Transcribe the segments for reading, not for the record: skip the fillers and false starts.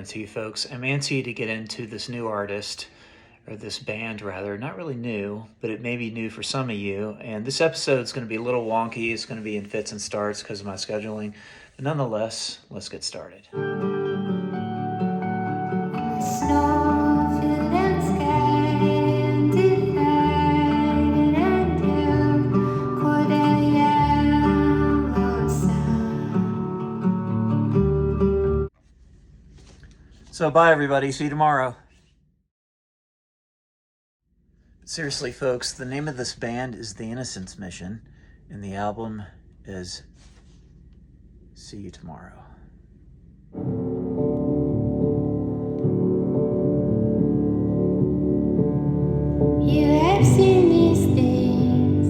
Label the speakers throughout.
Speaker 1: coming to you folks. I'm antsy to get into this new artist, or this band rather. Not really new, but it may be new for some of you. And this episode is going to be a little wonky. It's going to be in fits and starts because of my scheduling. But nonetheless, let's get started. So bye everybody, see you tomorrow. Seriously folks, the name of this band is The Innocence Mission, and the album is See You Tomorrow.
Speaker 2: You have seen these things.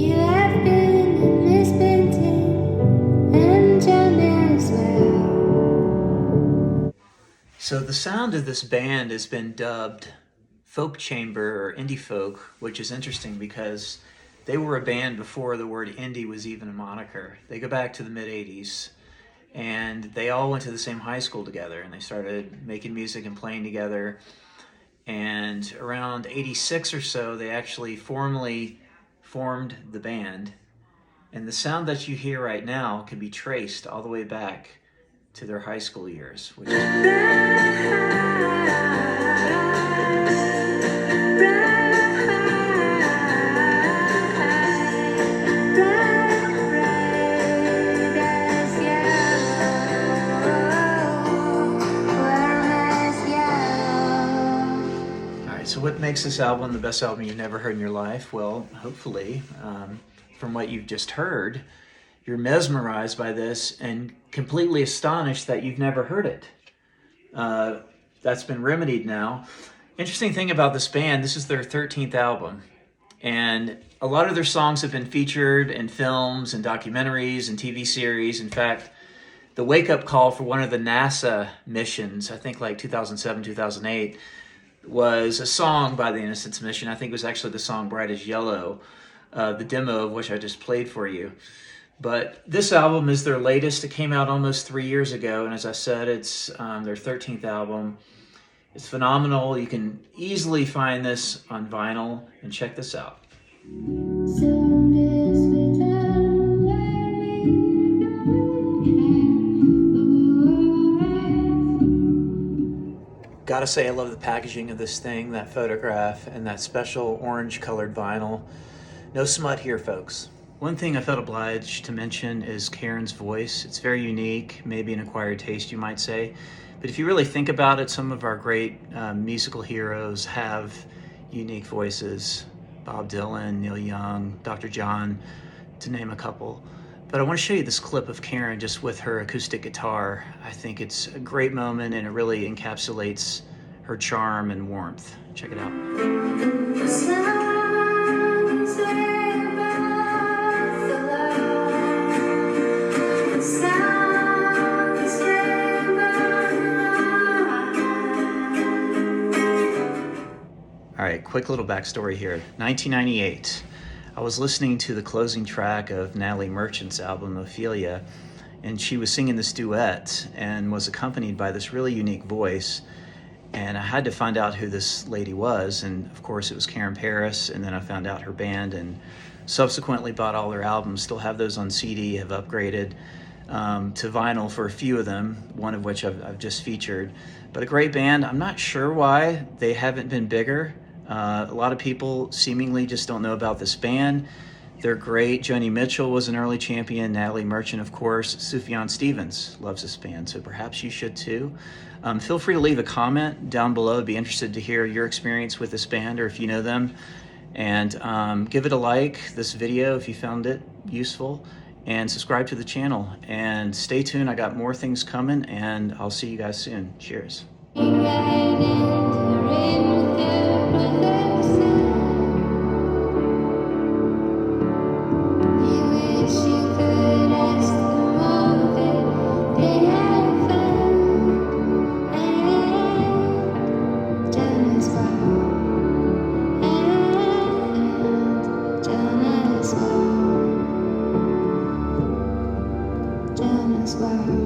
Speaker 2: You have been in Miss Benton and John as well.
Speaker 1: So the sound of this band has been dubbed folk chamber or indie folk, which is interesting because they were a band before the word indie was even a moniker. They go back to the mid-'80s, and they all went to the same high school together, and they started making music and playing together. And around 86 or so, they actually formally formed the band. And the sound that you hear right now can be traced all the way back to their high school years, which is... So what makes this album the best album you've never heard in your life? Well, hopefully, from what you've just heard, you're mesmerized by this and completely astonished that you've never heard it. That's been remedied now. Interesting thing about this band, this is their 13th album. And a lot of their songs have been featured in films and documentaries and TV series. In fact, the wake-up call for one of the NASA missions, I think like 2007, 2008, was a song by the Innocence Mission. I think it was actually the song Bright as Yellow, the demo of which I just played for you. But this album is their latest. It came out almost 3 years ago, and as I said, it's their 13th album. It's phenomenal. You can easily find this on vinyl, and check this out. Gotta say, I love the packaging of this thing, that photograph, and that special orange colored vinyl. No smut here, folks. One thing I felt obliged to mention is Karen's voice. It's very unique, maybe an acquired taste, you might say. But if you really think about it, some of our great musical heroes have unique voices. Bob Dylan, Neil Young, Dr. John, to name a couple. But I want to show you this clip of Karen just with her acoustic guitar. I think it's a great moment, and it really encapsulates her charm and warmth. Check it out. All right, quick little backstory here. 1998. I was listening to the closing track of Natalie Merchant's album, Ophelia, and she was singing this duet and was accompanied by this really unique voice. And I had to find out who this lady was, and of course it was Karen Paris, and then I found out her band and subsequently bought all their albums, still have those on CD, have upgraded to vinyl for a few of them, one of which I've just featured. But a great band. I'm not sure why they haven't been bigger. A lot of people seemingly just don't know about this band. They're great. Joni Mitchell was an early champion. Natalie Merchant, of course. Sufjan Stevens loves this band, so perhaps you should too. Feel free to leave a comment down below. I'd be interested to hear your experience with this band or if you know them. And give it a like, this video, if you found it useful. And subscribe to the channel. And stay tuned. I got more things coming, and I'll see you guys soon. Cheers.
Speaker 2: Well.